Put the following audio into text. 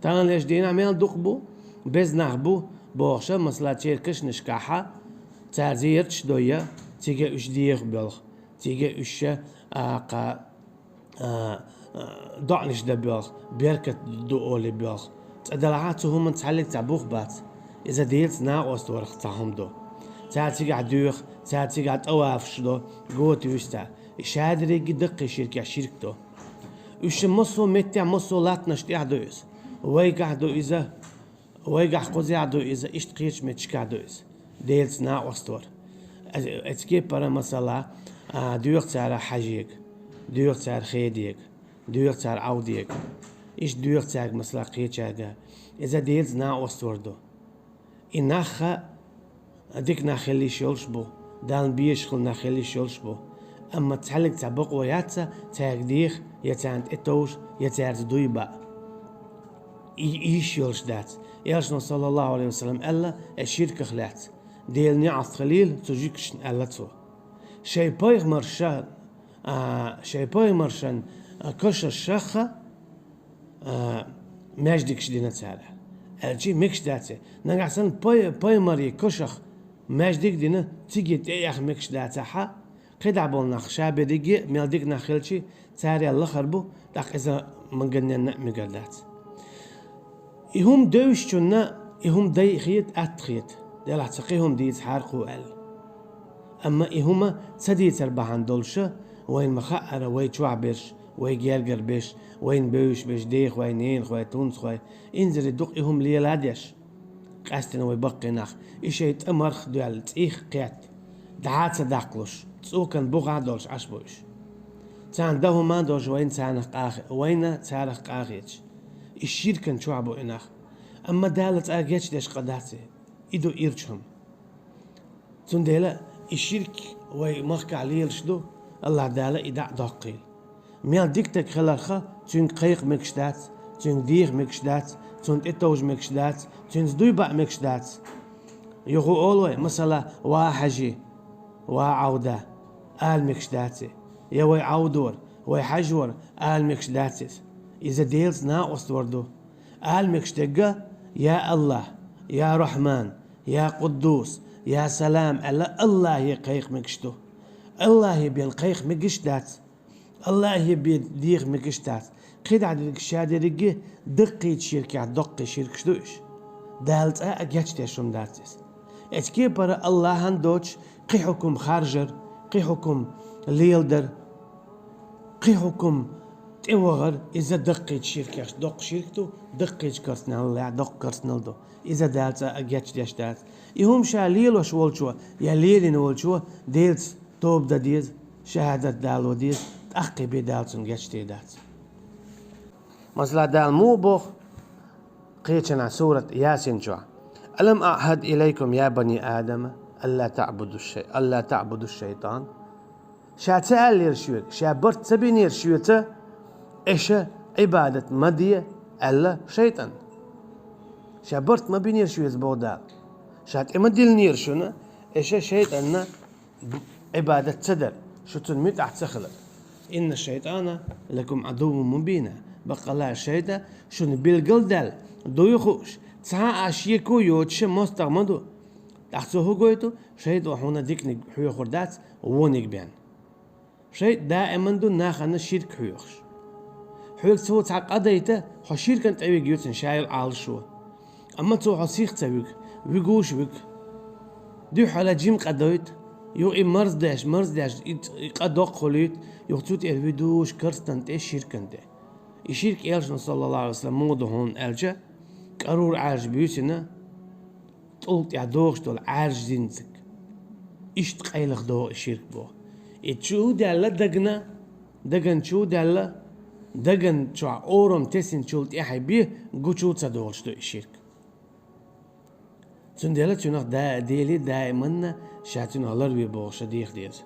تان ليش دينا ميل دقبو بز نخبو بوخشة مثلا تيركش نشكاحة تعزيرش دويا تيجي اش ديخ بلخ تيجي اش ضعنش دبلخ بيركت دؤولي بلخ تدلعاتهم من تحلق تعبوخ بات إذا ديلت ناقص ورخ تاهم دو تاتي قاعد دوخ تاتي قاعد أوافش دو قوت يستا شادري قدق شركة شركتو وش مصو متع مصو لاتنش تعدوز ويقعدو إذا ويقع قوزي عدو إذا إشتقيش متشكادو إذا ديلت ناقص تور اتكي برا مثلا دوخ تاع حاجيك دوخ تاع خيديك دوخ تاع عوديك إيش دوخ تاع مثلا قيتشاga إذا ديلت ناقص توردو إنخا أديك نخلي شلشبو دان بيشخل نخلي شلشبو أما تحلق تبق وياتسا تاقديخ يتانت إتوش يتارت دويبا إيش يلش دات يلشنا صلى الله عليه وسلم ألا الشركة خلات ديل نعث خليل تجيكش ألا تو شي بايغ مرشان كش الشخة ماجدكش دينا تسالة الجي ميكش داتي نقعسن باي مري كشخ ماجدك دينا تيجي تيخ ميكش داتها قد عبول نخ شابه ديجي ميلديك نخيلشي تاري الله خربو داق إذا من قلنا مقالات إهم دوشتنا إهم داي خيط أتخيط ديال اعتقيهم ديت حارقوا أل أما إهما تسديت أربعان دولشة وين مخاقرة وين شوع بيش وين جرجر بيش وين بيش بيش ديخ وين ينخ وين تونس وين إنزل الدق إهم ليلاديش قاستنا ويبقي نخ إيش يتأمرخ ديال تيخ قيات دعات صداقلوش تسوكن بوغا دولش عشبوش تان ده ما دوش وين تانخ آخر وين تارخ آخيتش الشركة شعبو إنخ أما دالت آجيتش ديش قداتي إدو إيرشهم تنديلا الشرك وي مخك عليه الشدو الله دالا إدع دقيل ميال ديكتك خلالخا تون قيق مكشدات تون ديغ مكشدات تون إتوج مكشدات تون زدويبا مكشدات يغو أولوي مثلا واحجي وعودة آل مكشداتي يا وي عودور وي حجور آل مكشداتيس إذا ديلز ناقص وردو آل مكشتقة يا الله يا رحمن يا قدوس يا سلام الله يقيق مكشتو الله يبين قيق مكشتات الله يبين ديغ مكشتات قيد عدد الشادرقة دقي شركة دقي شركة شدوش دالت أجتش تشم داتيس اتكي برا الله هندوش قي حكم خارجر قي حكم ليلدر قي حكم تيوغر إذا دقيت شركة دق شركتو دقيت كرسنال لا دق كرسنال دو إذا دالت أجتش داشتات يهم شاليل وشولشوا يا ليلين ولشوا ديلت توب دا ديز شهادة دالو ديز تأقي بدالتن جتشتي دات مثلا دال مو بوخ قيتنا سورة ياسين شو ألم أعهد إليكم يا بني آدم ألا تعبدوا الشيطان شا تعال يرشوك شا برت سبين يرشوته إيش عبادة مدية ألا شيطان شا برت ما بين يرشويز بودال شا تمديل نيرشونا إيش شيطان عبادة صدر شو تنميت أحتخلق إن الشيطان لكم عدو مبين بقى لا الشيطان شو بالقل دال دو يخوش تسعى أشيكو يوتش مستغمدو تحسوه قويتو شيط وحونا ديكني حيو خردات وونيك بيان شيط دائما دو ناخنا الشرك حيوخش حيوك تسوى تعقديته حو شركا تعويق يوتن شايل عال شو أما تو حسيخ تعويق ويقوش ويق دو حالا جيم قدويت يو إي مرز داش يقدوق خليت يوتوت الويدوش كرستان تي شركا تي الشرك إلشنا صلى الله عليه وسلم موضو هون ألجا قرور عارج بيوتنا طولت يعدوغش دول عارج زينتك إيش تقيلخ دو الشرك بو إتشو دالا دقن شو دالا دقن شو أورم تسين شولت إحي بيه قوشو تصدوغش دو الشرك تون دالا تونخ ديلي دائما شاتون هلر بيبوغش ديخ ديز